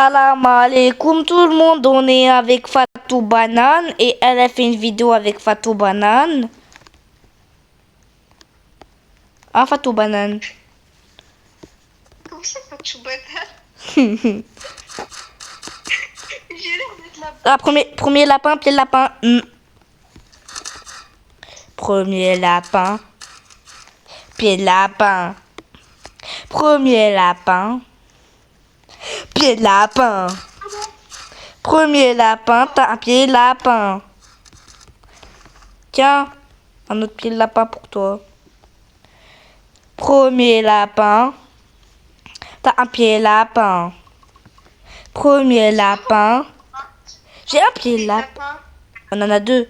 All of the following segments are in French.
Salam alaikum tout le monde, on est avec Fatou Banane et elle a fait une vidéo avec Fatou Banane. Ah Fatou Banane. Comment ça, Fatou Banane? J'ai l'air d'être là. Ah, premier lapin, pied de lapin. Premier lapin, pied de lapin. Premier lapin, pied de lapin. Premier lapin, t'as un pied de lapin. Tiens, un autre pied de lapin pour toi. Premier lapin, t'as un pied de lapin. Premier lapin. J'ai un pied de lapin. On en a deux.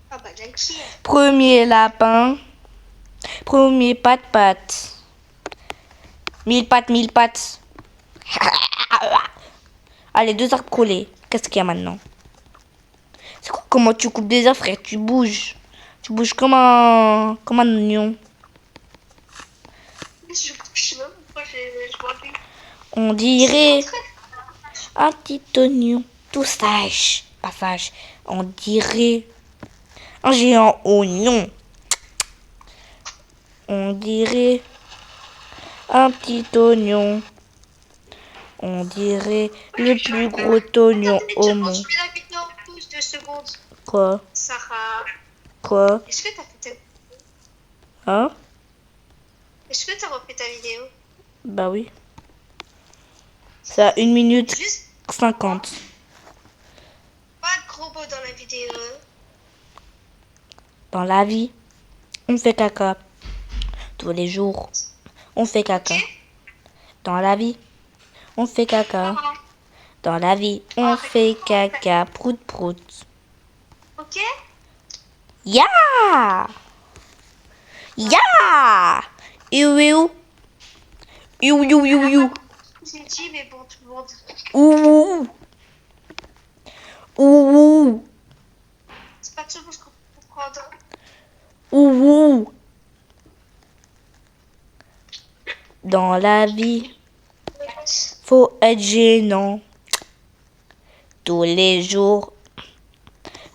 Ah bah gentil. Premier lapin. Premier patte-patte. Mille pattes. Allez, deux arbres collés. Qu'est-ce qu'il y a maintenant? C'est quoi? Comment tu coupes des arbres, frère? Tu bouges. Tu bouges comme un oignon. Je sais même pourquoi je vois plus. On dirait un petit oignon. Tout sage. Pas sage. On dirait un géant oignon. On dirait un petit oignon. On dirait le plus gros oignon au monde. Je fais la vidéo en plus 2 secondes. Quoi? Sarah, Quoi? est-ce que t'as fait ta... Hein? Est-ce que t'as refait ta vidéo? Bah oui. C'est à 1 minute Juste 50. pas de gros mots dans la vidéo. Dans la vie, on fait caca. Tous les jours, on fait caca. Dans la vie, on fait caca. Dans la vie, on fait caca. Prout prout. Ok? Ya! Ya! You you. You you you you. J'ai dit mais bon tout le monde. Ouh. Ouh. C'est pas tout le monde qu'on peut comprendre. Ouh. Dans la vie, faut être gênant. Tous les jours,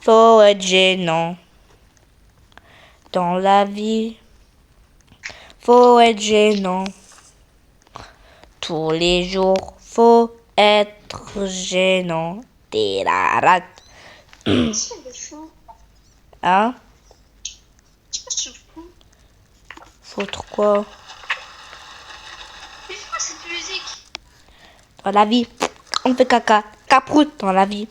faut être gênant. Dans la vie, faut être gênant. Tous les jours, faut être gênant. T'es la rate. C'est le fou. Hein? C'est fou. Foutre quoi? Mais c'est quoi cette musique? Dans la vie, on fait caca. Caproute dans la vie.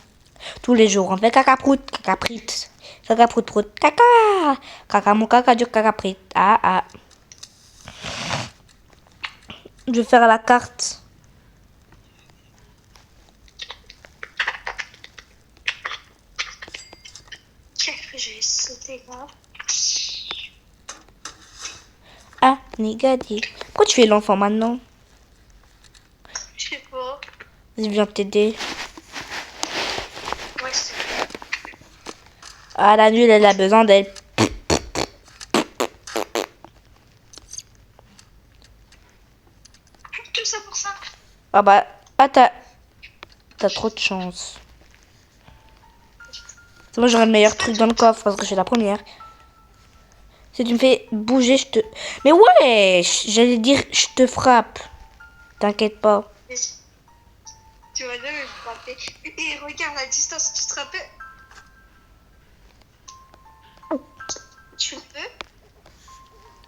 Tous les jours, on fait caca prout, caca prite. Caca prout prout. Caca. Caca mon caca du caca prite. Ah ah. Je vais faire la carte. Qu'est-ce que j'ai sauté là? Ah, Nigadi. Pourquoi tu fais l'enfant maintenant? Je sais pas. Je viens t'aider. Ouais, c'est Ah, la nuit, elle a besoin d'elle. tout ça pour ça. Ah bah, ah t'as trop de chance. C'est moi, j'aurai le meilleur truc dans le coffre parce que j'ai la première. Si tu me fais bouger, je te... Mais ouais, j'allais dire, je te frappe. T'inquiète pas. Mais tu vas jamais me frapper. Et regarde la distance, tu te rappelles? Tu le veux?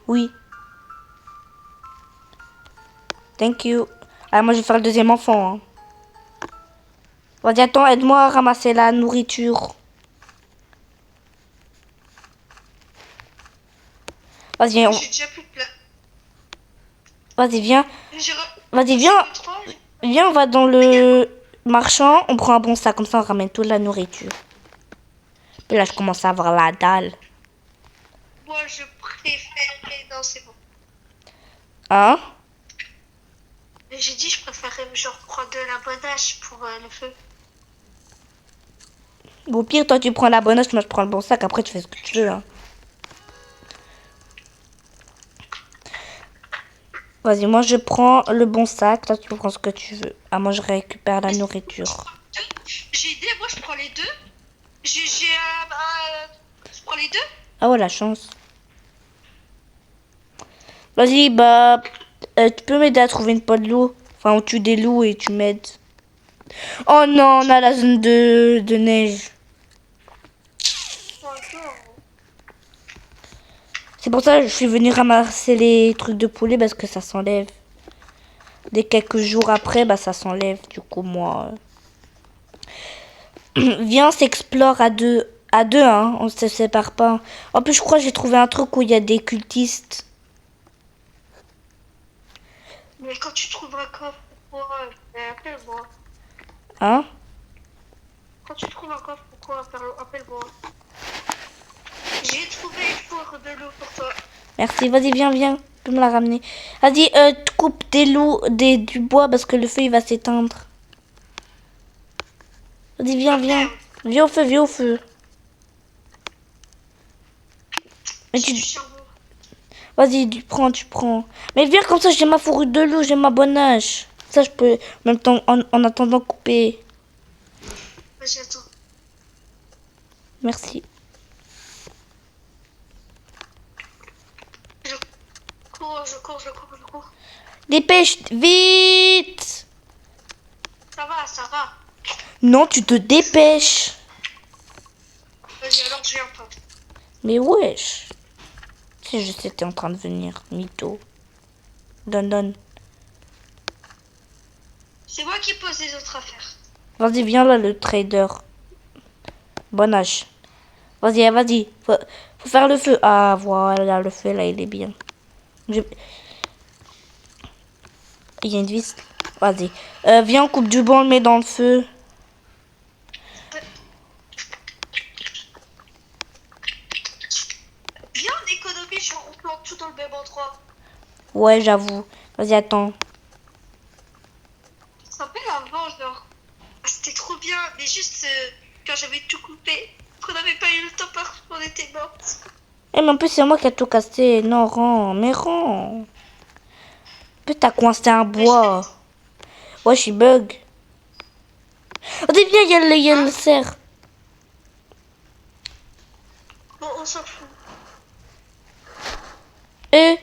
Oui. Thank you. Ah, moi, je vais faire le deuxième enfant. Hein. Vas-y, attends, aide-moi à ramasser la nourriture. Vas-y, J'ai déjà plus de place. vas-y, viens. J'ai Vas-y, viens. Viens, on va dans le marchand. On prend un bon sac, comme ça, on ramène toute la nourriture. Puis là, je commence à avoir la dalle. Moi, je préférerais... Non, c'est bon. Hein? J'ai dit, je préférerais genre prendre de l'abonnage pour le feu. Au pire, toi, tu prends la bonne moi, je prends le bon sac. Après, tu fais ce que tu veux. Hein. Vas-y, moi je prends le bon sac. Toi, tu prends ce que tu veux. Ah, moi je récupère la nourriture. J'ai idée, moi je prends les deux. Je prends les deux. Ah ouais, la chance. Vas-y, bah... tu peux m'aider à trouver une peau de loup. Enfin, on tue des loups et tu m'aides. Oh non, on a la zone de neige. Oh, non. C'est pour ça que je suis venue ramasser les trucs de poulet parce que ça s'enlève. Dès quelques jours après, bah ça s'enlève. Du coup, moi... Viens, on s'explore à deux. À deux, hein. On se sépare pas. En plus, je crois que j'ai trouvé un truc où il y a des cultistes. Mais quand tu trouves un coffre, appelle-moi. Hein? Quand tu trouves un coffre, appelle-moi. J'ai trouvé une fourre de l'eau pour toi. Merci, vas-y, viens, viens. Tu peux me la ramener. Vas-y, coupe des loups, du bois parce que le feu, il va s'éteindre. Vas-y, viens, viens. Viens au feu, viens au feu. Mais J'ai tu... du charbon. Vas-y, tu prends, tu prends. Mais viens comme ça, j'ai ma fourrure de loup, j'ai ma bonne hache. Ça, je peux, en même temps, en attendant, couper. Vas-y, attends. Merci. Je cours. Dépêche, vite! Ça va. Non, tu te dépêches. Vas-y, alors je viens pas. Mais wesh. Si je sais, t'es en train de venir, mytho. Donne. C'est moi qui pose les autres affaires. Vas-y, viens là, le trader. Bonne hache. Vas-y. Faut faire le feu. Ah, voilà, le feu, là, il est bien. Il y a une vis. Vas-y. Viens, on coupe du bois, on le met dans le feu. Viens, on économise, on plante tout dans le même endroit. Ouais, j'avoue. Vas-y, attends. Tu te rappelles avant, genre, c'était trop bien, mais juste quand j'avais tout coupé, qu'on n'avait pas eu le temps parce qu'on était mortes. Eh, mais en plus, c'est moi qui ai tout cassé. Non, rends. Mais rends. En plus, t'as coincé un bois. Ouais, je suis bug. Vas-y, viens, il y a le cerf. Bon, on s'en fout. Eh.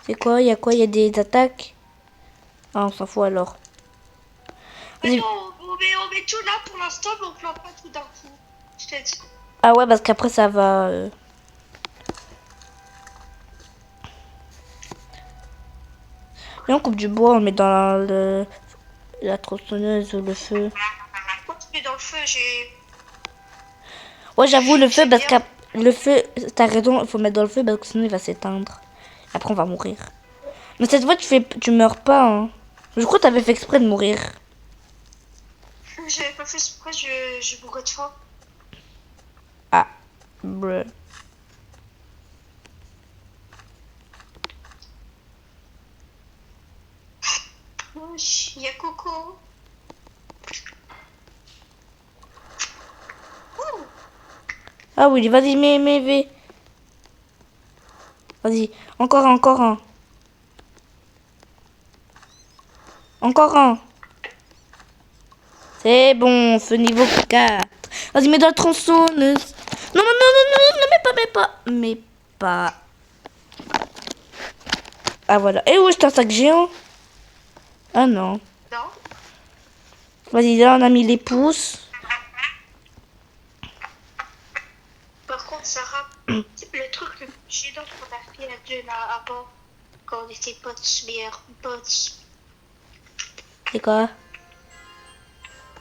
C'est quoi? Il y a quoi? Il y a des attaques? Ah, on s'en fout alors. Mais Vas-y. non, on met tout là pour l'instant, mais on plante pas tout d'un coup. Je t'ai dit. Ah ouais, parce qu'après, ça va... Viens, on coupe du bois, on le met dans la tronçonneuse ou le feu. Quand tu mets dans le feu, j'ai. Ouais, j'avoue, le feu, J'aime parce que bien. le feu, t'as raison, il faut mettre dans le feu parce que sinon il va s'éteindre. Après, on va mourir. Mais cette fois, tu meurs pas, hein. Je crois que t'avais fait exprès de mourir. J'avais pas fait exprès, je mourrais de faim. Ah, bleu. Wesh, il y a Coco. Ouh, Ah oui, vas-y, mais. Vas-y, encore un, encore un. Encore un. C'est bon, feu niveau 4. Vas-y, mets dans la tronçonneuse. Non, mets pas. Mets pas. Ah voilà. Eh ouais, c'est un sac géant. Ah non. non. Vas-y, là, on a mis les pouces. Par contre, Sarah, le truc le plus gênant qu'on a fait à deux là avant, quand on était potes, meilleurs potes. C'est quoi?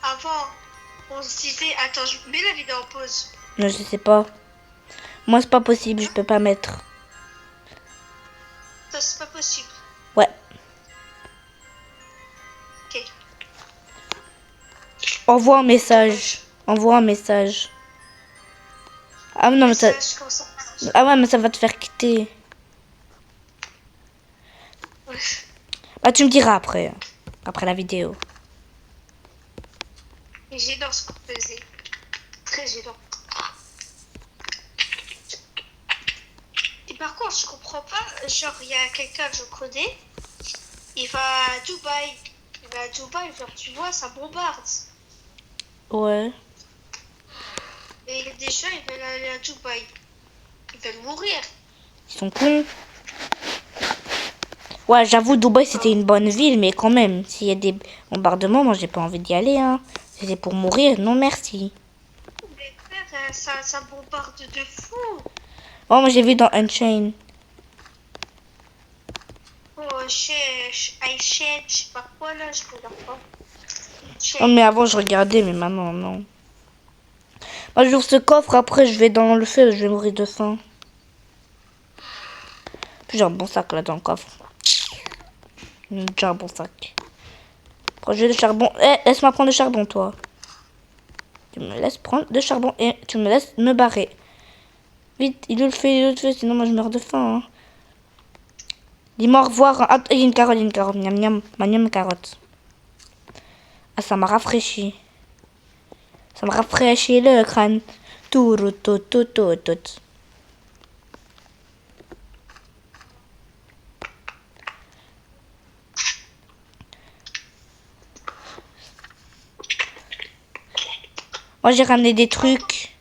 Avant, on se disait, attends, je mets la vidéo en pause. Non, je sais pas. Moi, c'est pas possible, je peux pas mettre. Ça, c'est pas possible. Ouais. Ok. Envoie un message. Envoie un message. Ah non, mais ça... Message, comment ça marche? Ah ouais, mais ça va te faire quitter. Ouais. Bah, tu me diras après. Après la vidéo. Et gênant ce qu'on faisait. Très gênant. par contre, je comprends pas. Genre, il y a quelqu'un que je connais. Il va à Dubaï. Il va à Dubaï, genre, tu vois, ça bombarde. Ouais. Et il y a des gens, ils veulent aller à Dubaï. Ils veulent mourir. Ils sont cons. Ouais, j'avoue, Dubaï, c'était une bonne ville, mais quand même, s'il y a des bombardements, moi, j'ai pas envie d'y aller, hein. Si c'est pour mourir, non merci. Mais frère, ça bombarde de fou. Oh, moi, j'ai vu dans Unchained. Oh, iShed, je sais pas quoi là, je regarde pas. Oh, mais avant, je regardais, mais maintenant, non. Moi, j'ouvre ce coffre, après, je vais dans le feu, je vais mourir de faim. Puis j'ai un bon sac, là, dans le coffre. J'ai un bon sac. Projet de charbon. Eh, laisse-moi prendre le charbon, toi. Tu me laisses prendre le charbon et tu me laisses me barrer. Vite, il le fait, sinon moi je meurs de faim. Hein. Dis-moi au revoir. Ah, il y a une carotte, Miam, miam, miam, carotte. Ah, ça m'a rafraîchi. Ça m'a rafraîchi le crâne. Tout, tout, tout, tout, tout. Moi j'ai ramené des trucs.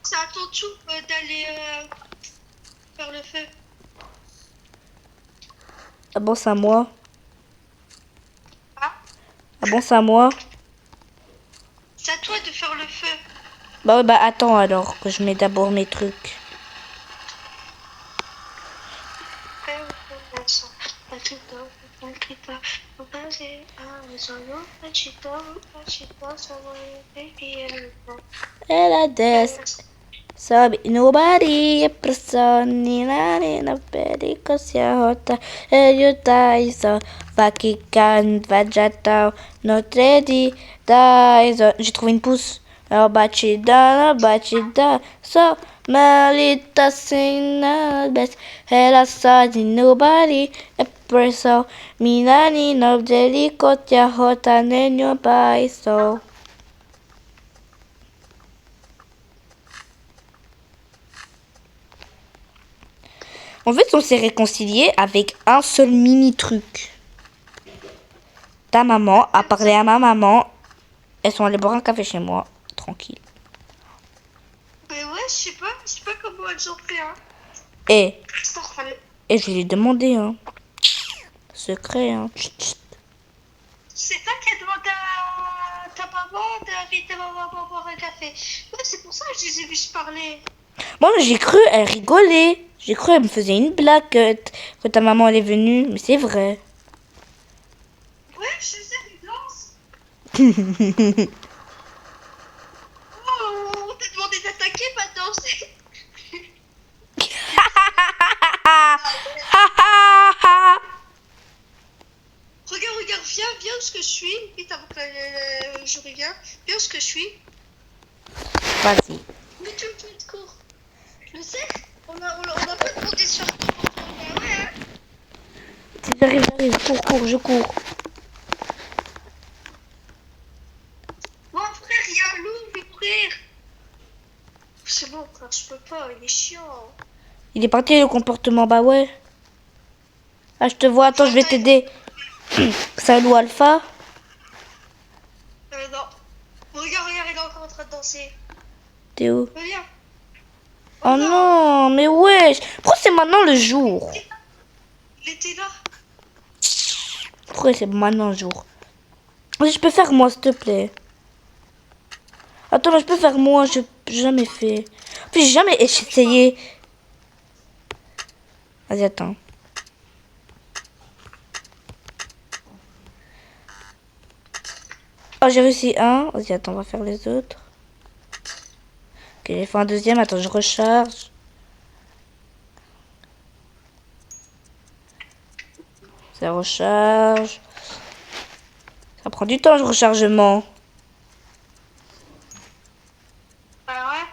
C'est à ton tour d'aller faire le feu. Ah bon, c'est à moi. Ah, Ah bon, c'est à moi. c'est à toi de faire le feu. Bah ouais, bah attends alors que je mets d'abord mes trucs. Ela desce. Sobe nobody, personina na pericosia rota, aiuta isso, vaquican, vajatal, notre di, da iso. J'ai trouvé une pousse. Alors batida, so, malita sina, best, ela sa di nobody, e preso, minani no delicotia rota, nenio baiso. En fait, on s'est réconcilié avec un seul mini truc. Ta maman a parlé à ma maman. Elles sont allées boire un café chez moi. Tranquille. Mais ouais, je sais pas comment elles ont fait, hein. Et, Parfait. et je lui ai demandé, hein. Secret, hein. Chut, chut. C'est toi qui as demandé à ta maman d'inviter ma maman à boire un café. Ouais, c'est pour ça que je les ai vus se parler. Moi, j'ai cru, elle rigolait. J'ai cru, elle me faisait une blague que ta maman elle est venue. Mais c'est vrai. Ouais, je sais, ils dansent. Oh, on t'a demandé d'attaquer, pas de danser. Regarde, viens où ce que je suis. Vite avant que je reviens. Viens où ce que je suis. Vas-y. Mais tu me cours. Je le sais. On a pas demandé sur toi. Bah ouais, hein. J'arrive. Je cours. Mon frère, il y a un loup, il veut courir. C'est bon, frère, je peux pas, il est chiant. Il est parti le comportement, bah ouais. Ah, je te vois, attends, je vais t'aider. Salut Alpha. Non. Regarde, il est encore en train de danser. T'es où? Viens. Oh non, mais wesh. Pourquoi c'est maintenant le jour? Il était là. Pourquoi c'est maintenant le jour? Je peux faire moi, s'il te plaît. Attends, mais je peux faire moi, j'ai jamais fait. Puis j'ai jamais essayé. Vas-y, attends. Oh, j'ai réussi un. Vas-y, attends, on va faire les autres. Ok, j'ai fait un deuxième. Attends, je recharge. Ça recharge. Ça prend du temps, le rechargement. Ah ouais.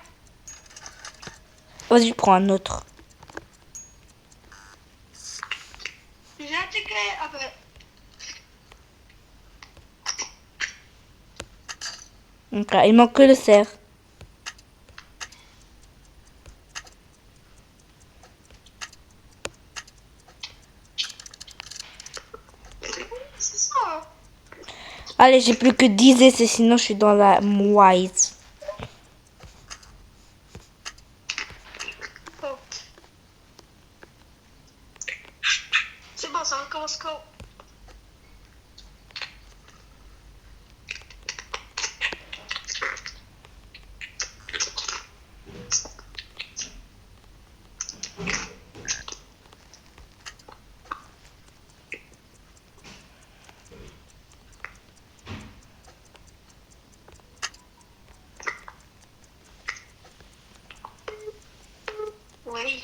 Vas-y, prends un autre. J'ai attaqué. Ah bah. Donc là, il manque que le cerf. Allez, j'ai plus que 10 essais, sinon je suis dans la white. Oh. C'est bon, ça recommence quand? Oui.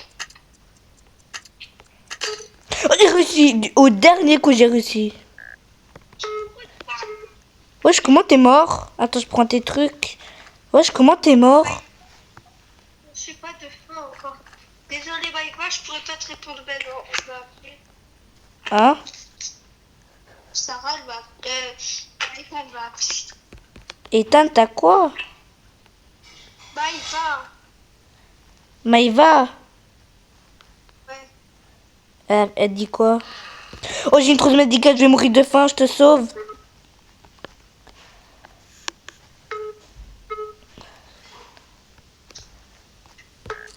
Oh, j'ai réussi. Au dernier coup, j'ai réussi. Wesh, comment t'es mort? Attends, je prends tes trucs. Wesh, comment t'es mort? Je suis pas de fin encore. Désolé, Maïva, je pourrais pas te répondre maintenant. On va appeler. Hein? Sarah, elle va Maïva, elle va appeler. Ethan, t'as quoi? Maïva. Maïva? Ouais. Elle dit quoi? Oh, j'ai une trousse médicale, je vais mourir de faim, je te sauve.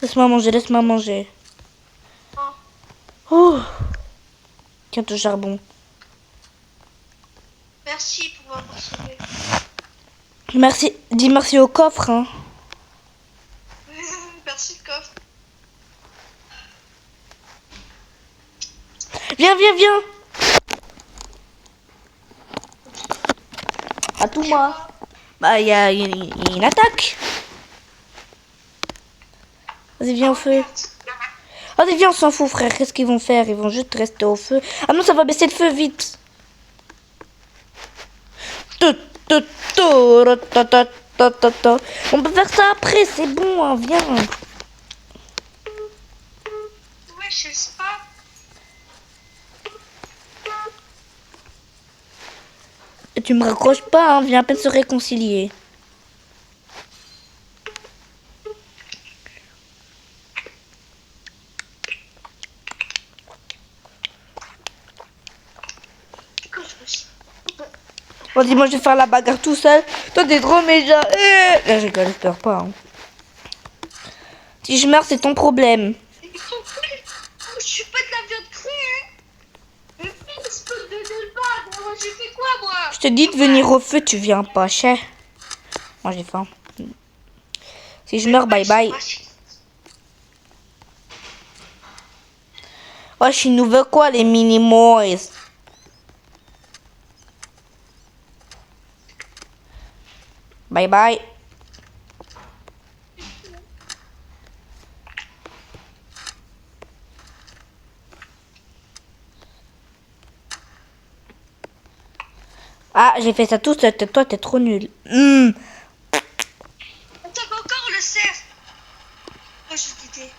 Laisse-moi manger, laisse-moi manger. Oh, Oh, tiens ton charbon. merci pour m'avoir sauvé. Merci, dis merci au coffre, hein. Merci, coffre. Viens, viens, viens. À tout moi. Bah, il y a une attaque. Vas-y, viens au feu. Vas-y, viens, on s'en fout, frère. Qu'est-ce qu'ils vont faire? Ils vont juste rester au feu. Ah non, ça va baisser le feu, vite. On peut faire ça après, c'est bon, hein, viens. Ouais, je sais pas. Et tu me raccroches pas, hein, viens à peine se réconcilier. Vas-y, moi je vais faire la bagarre tout seul. Toi t'es trop méchant. Je rigole, je pleure pas. Hein. Si je meurs, c'est ton problème. Je suis pas de la viande crue. Mais je peux te donner le bas. Moi, j'ai fait quoi, moi? Je te dis de venir au feu, tu viens pas, cher. Moi j'ai faim. Si je meurs, bye bye. Oh, je nous veux quoi, les mini-moys? Bye bye. Ah, j'ai fait ça tout seul. Toi, t'es trop nul. Attends, encore le cerf. Oh, j'ai d'idée.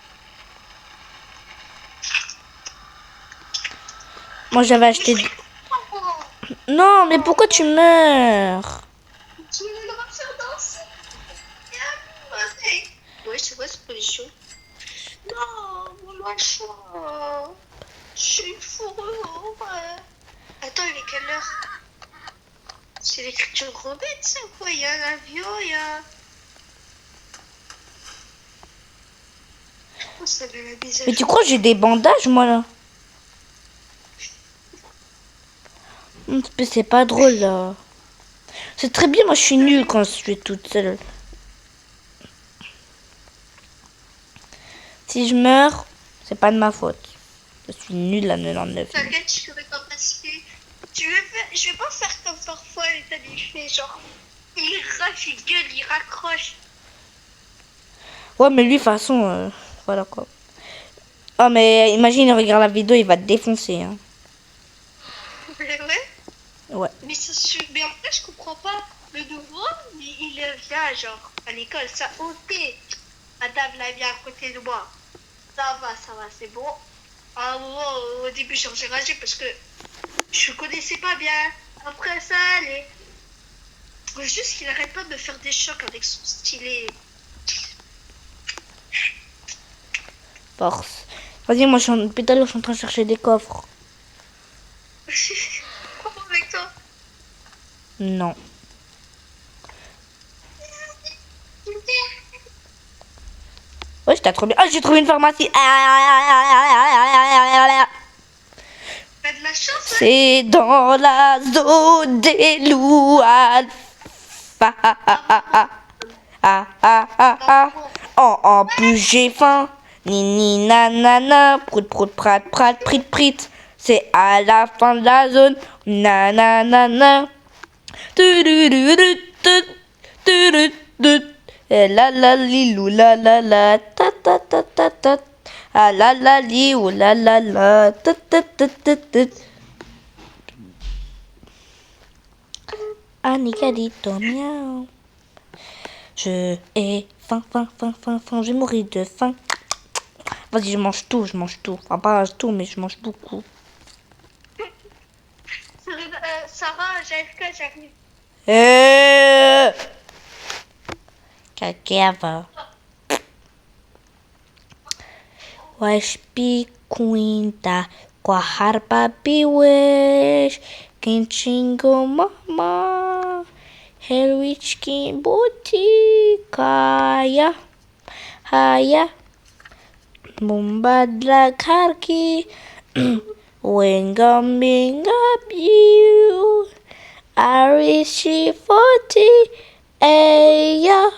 Moi, j'avais acheté... Non, mais pourquoi tu meurs? Tu veux le refaire danser? Ouais, c'est quoi cette position? Non, mon machin. Je suis fourrure. Attends, il est quelle heure? C'est l'écriture rebelle, ça ou quoi? Il y a un avion, il y a... Oh, ça donne la mise à Mais tu jour. crois que j'ai des bandages, moi, là? C'est pas drôle, là. C'est très bien, moi, je suis nulle quand je suis toute seule. Si je meurs, c'est pas de ma faute. Je suis nulle à 99. T'inquiète, je ferai pas passer. Je vais pas faire comme parfois les fait genre... Il rage, il gueule, il raccroche. Ouais, mais lui, de toute façon, voilà quoi. Oh, mais imagine, il regarde la vidéo, il va te défoncer. Hein. Ouais. Ouais. Mais en fait, je comprends pas. Le nouveau, il vient genre à l'école, ça ok. Madame l'a bien à côté de moi. Ça va, c'est bon. À un moment, au début, j'ai ragé parce que je connaissais pas bien. Après ça, allez. Juste qu'il arrête pas de me faire des chocs avec son stylet. Force. Vas-y, moi, depuis tout à l'heure, je suis en train de chercher des coffres. Comment avec toi? Non. Ouais, t'as trop bien. Oh, j'ai trouvé une pharmacie. T'as de la chance, hein? C'est dans la zone des loups alpha. En plus j'ai faim. Nini nanana. Prout prout prat prat prit prit. C'est à la fin de la zone. Nanana. La la li lou la la la ta ta ta ta ta. Ah la la li ou la la la ta ta ta ta ta. Anicadito miaou. Je ai faim, faim, faim, faim, faim. Je vais mourir de faim. Vas-y, je mange tout, je mange tout. Enfin, pas tout, mais je mange beaucoup. Sarah, j'arrive. Cacava. Wesh picuinta. Com a harpa piwesh. Quentinho mama. Helwitchkin boticaya. Haya. Bombadla karki. Wengam biu. Arishi 40. Eya.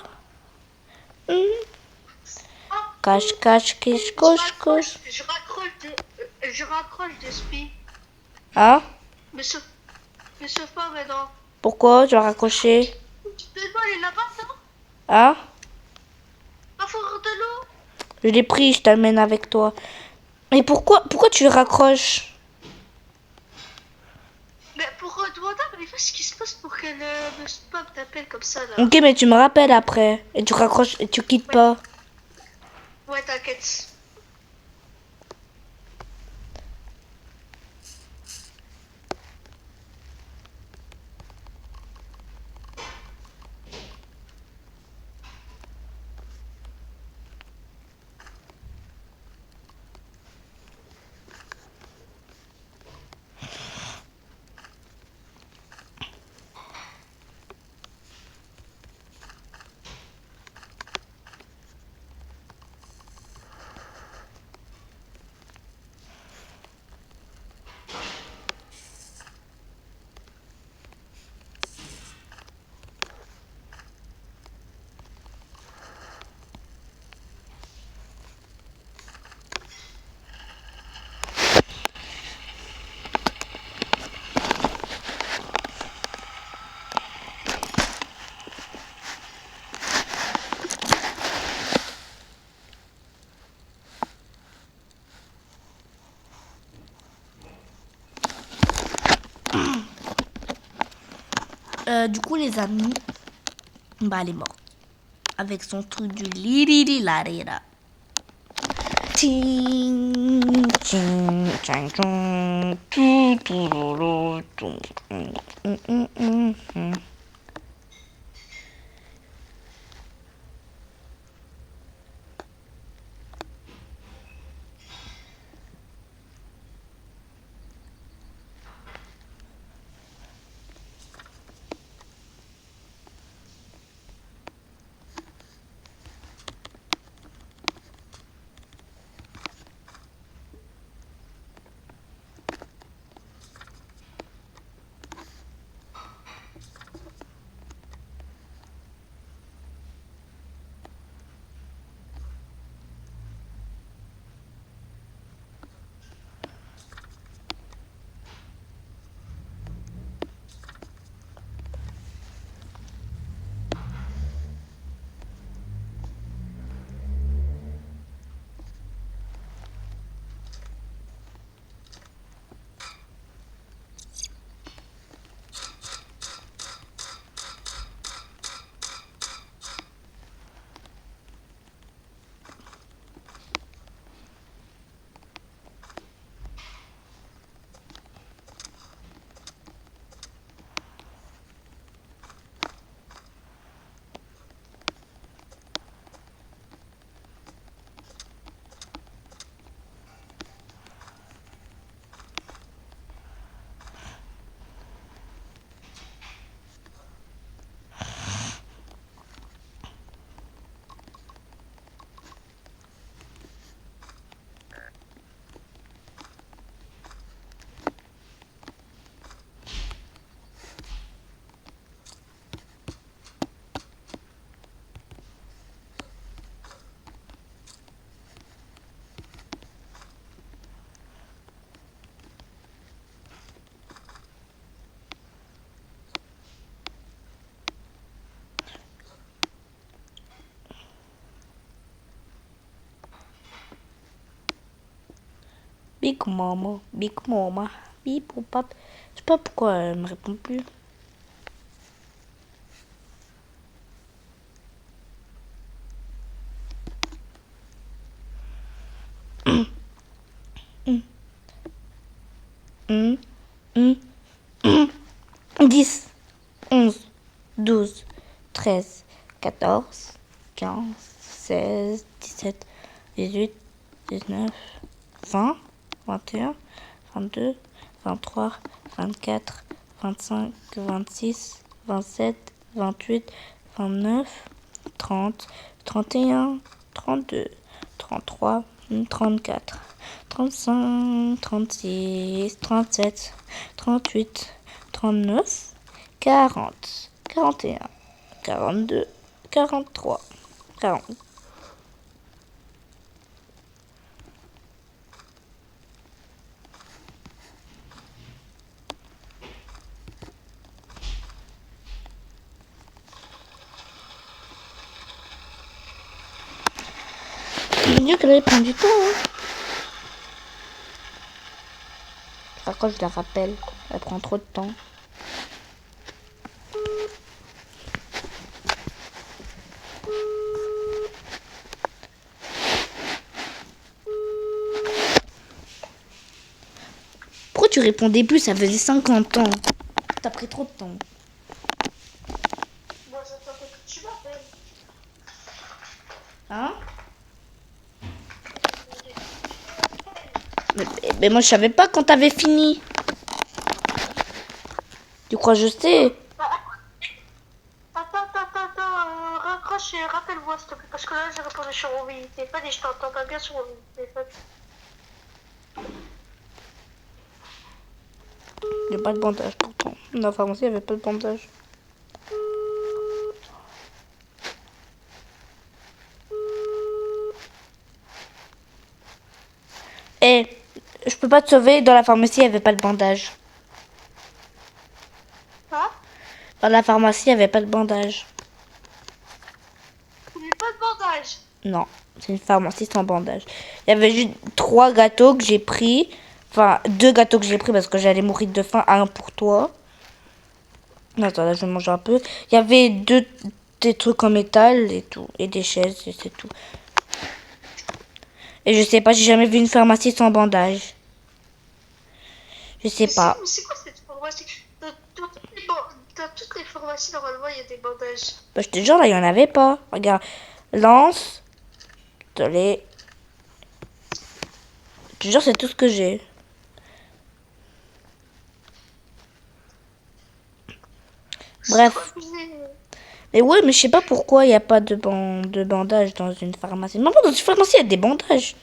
Cache, cache, quiche, coche, coche. Je raccroche de spi. Hein? Monsieur pas maintenant. Pourquoi tu as raccroché? De l'eau, elle est là-bas, non? Hein? Va faire de l'eau. Je l'ai pris, je t'amène avec toi. Mais pourquoi tu raccroches? Mais pour demander à Marie-Face ce qui se passe pour qu'elle me spam t'appelle comme ça là. Ok, mais tu me rappelles après. Et tu raccroches et tu quittes pas. Ouais, t'inquiète. Du coup, les amis, bah, elle est morte. Avec son truc du liriri larira. Ting, ting, ting, ting, tu, tu, ru, tu, mm. Big Mama, Big Mama, Bip ou pap. Je sais pas pourquoi elle me répond plus. Hum, hum, hum. 10, 11, 12, 13, 14, 15, 16, 17, 18, 19, 20, 21, 22, 23, 24, 25, 26, 27, 28, 29, 30, 31, 32, 33, 34, 35, 36, 37, 38, 39, 40, 41, 42, 43, 40. C'est mieux qu'elle prend du temps. Hein. Enfin, quand je la rappelle, elle prend trop de temps. Pourquoi tu répondais plus? Ça faisait 50 ans. T'as pris trop de temps. Moi, j'attendais que tu m'appelles. Hein? Mais moi, je savais pas quand t'avais fini. Tu crois que je sais? Attends, raccroche et rappelle-moi s'il te plaît, parce que là j'ai répondu sur mon téléphone et je t'entends pas bien sur mon téléphone. Il n'y a pas de bandage pourtant. Dans la pharmacie, il n'y avait pas de bandage. Eh, je peux pas te sauver. Dans la pharmacie, il n'y avait pas de bandage. Hein? Dans la pharmacie, il n'y avait pas de bandage. Il n'y a pas de bandage. Non, c'est une pharmacie sans bandage. Il y avait juste 3 gâteaux que j'ai pris. Enfin, 2 gâteaux que j'ai pris parce que j'allais mourir de faim. Un pour toi. Attends, là, je vais manger un peu. Il y avait des trucs en métal et tout. Et des chaises, et c'est tout. Et je sais pas, j'ai jamais vu une pharmacie sans bandage. Je sais pas. Mais c'est quoi cette pharmacie? Dans toutes les pharmacies, normalement, il y a des bandages. Bah, je te jure, là, il y en avait pas. Regarde. Lance. Désolé. Je te jure, c'est tout ce que j'ai. Bref. Mais ouais, mais je sais pas pourquoi il n'y a pas de bandage dans une pharmacie. Maman, dans une pharmacie, il y a des bandages.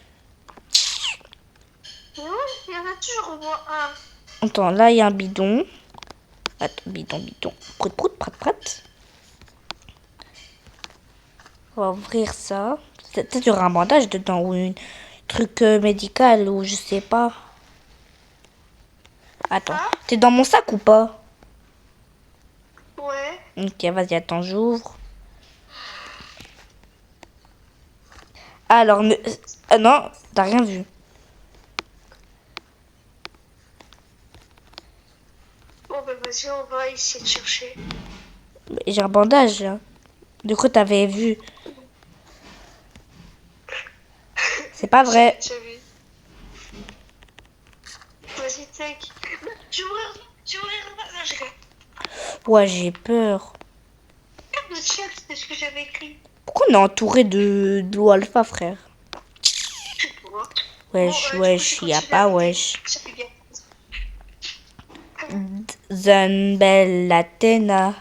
Mais ouais, il y en a toujours au moins un. Attends, là, il y a un bidon. Attends, bidon. Prout, prout, prat, prat. On va ouvrir ça. Peut-être qu'il y aura un bandage dedans ou un truc médical ou je sais pas. Attends, Hein? t'es dans mon sac ou pas? Ouais. Ok, vas-y, attends, j'ouvre. Alors, non, t'as rien vu. Bon, ben vas-y, on va essayer de chercher. J'ai un bandage là. Du coup, t'avais vu. C'est pas vrai. J'avais. Vas-y, tac. Tu ouvrir. Non, je regarde. Ouais, j'ai peur. Le chat, c'est ce que j'avais écrit. Pourquoi on est entouré de l'eau alpha, frère? Wesh, Bon, wesh, y a pas wesh. Ça fait bien. Zanbel Latena.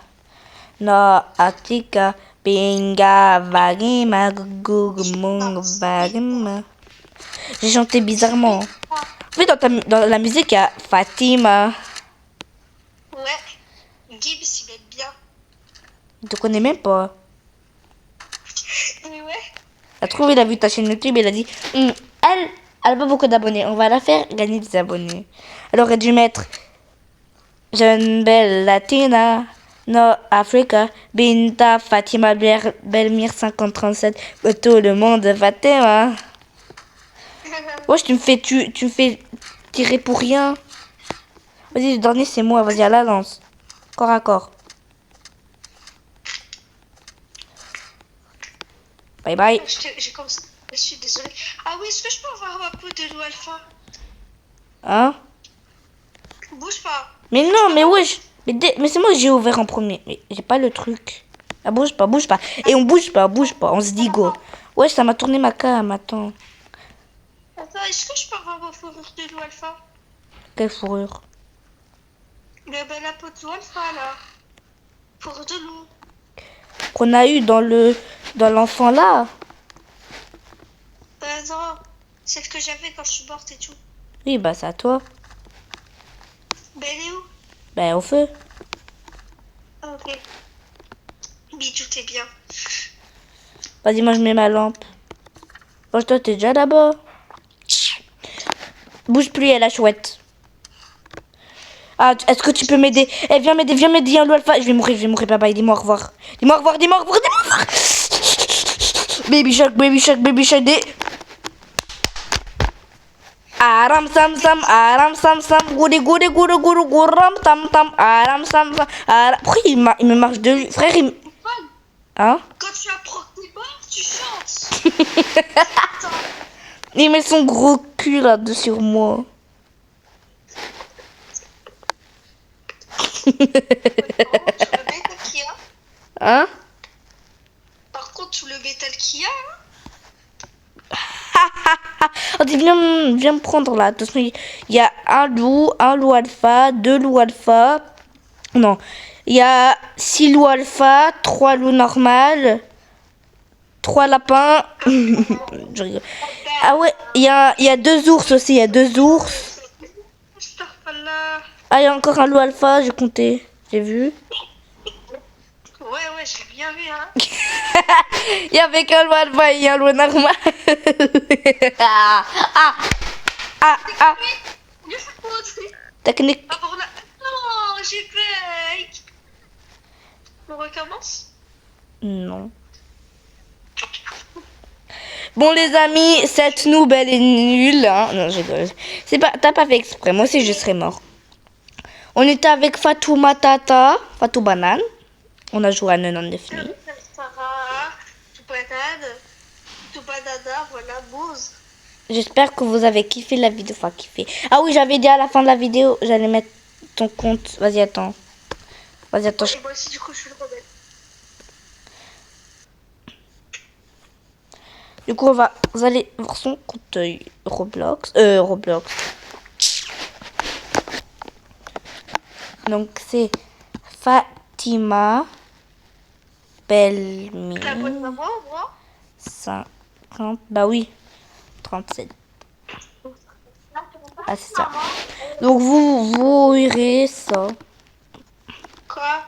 No Atika. Pinga Vagima Gugmung Vagima. J'ai chanté bizarrement. En fait, dans la musique, il y a Fatima. Ouais. Gibbs, il est bien. Il te connaît même pas. Mais ouais. Il a trouvé, il a vu ta chaîne YouTube et il a dit elle a pas beaucoup d'abonnés, on va la faire gagner des abonnés. Elle aurait dû mettre Jeune belle latina, no Africa, Binta Fatima Belmire 5037, tout le monde Fatima. Wesh, tu me fais tirer pour rien. Vas-y, le dernier, c'est moi. Vas-y, à la lance. Corps à corps. Bye bye. J'ai comme ça. Je suis désolée. Ah oui, est-ce que je peux avoir ma peau de loup alpha? Hein? Bouge pas. Mais non, mais wesh. Mais c'est moi que j'ai ouvert en premier. Mais j'ai pas le truc. Ah, bouge pas, bouge pas. Et on bouge pas, bouge pas. On se dit go. Wesh, ça m'a tourné ma cam. Attends. Attends, est-ce que je peux avoir ma fourrure de loup alpha? Quelle fourrure? Ben, la peau de loup alpha, là. Fourrure de loup. Qu'on a eu dans l'enfant là. Non, celle que j'avais quand je suis morte et tout. Oui, bah c'est à toi. Ben, elle est où? Bah au feu. Ah, ok. Mais tout est bien. Vas-y, moi je mets ma lampe. Oh, toi t'es déjà là-bas. Bouge plus, elle la chouette. Ah, est-ce que tu peux m'aider? Eh, viens m'aider, un loup alpha. Je vais mourir, bye bye, dis-moi au revoir. Dis-moi au revoir, dis-moi au revoir, dis-moi au revoir. Baby shark, des... Aram sam sam, goudi gouram tam, aram sam sam, aram... Pourquoi il me marche de lui? Frère, il... Hein? Quand tu apprends tes barres, tu chantes. Il met son gros cul là-dessus sur moi. Hein? Par contre, tout le métal qu'il y a, Oh, viens me prendre là. Attention, il y a un loup alpha, 2 loups alpha. Non, il y a 6 loups alpha, 3 loups normales, 3 lapins. Je rigole. Ah ouais, il y a 2 ours aussi, il y a 2 ours. Ah, il y a encore un loup alpha, j'ai compté, j'ai vu. Ouais, j'ai bien vu, hein. Il y avait qu'un loup alpha et un loup normal. Technique. Ah, bon, là. Non, j'ai peur. On recommence? Non. Bon les amis, cette noob elle est nulle. Hein. Non, je rigole. C'est pas, t'as pas fait exprès. Moi aussi je serais mort. On était avec Fatouma Tata, Fatou Banane. On a joué à 99 nuits. Sarah, tout banana, voilà, Bose. J'espère que vous avez kiffé la vidéo. Enfin kiffé. Ah oui, j'avais dit à la fin de la vidéo, j'allais mettre ton compte. Vas-y attends. Et moi aussi du coup je suis le rebelle. Du coup, vous allez voir son compte Roblox. Donc, c'est Fatima Belmi. T'abonnes à moi, 50. Bah oui, 37. Ah, c'est ça. Donc, vous irez ça. Quoi?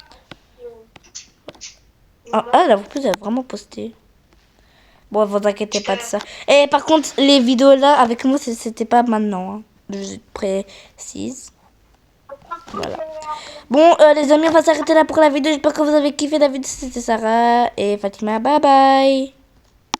Ah, là, vous pouvez vraiment poster. Bon, vous inquiétez pas de ça. Et par contre, les vidéos là, avec moi, c'était pas maintenant. Hein. Je précise. Voilà. Bon, les amis, on va s'arrêter là pour la vidéo. J'espère que vous avez kiffé la vidéo. C'était Sarah et Fatima. Bye bye.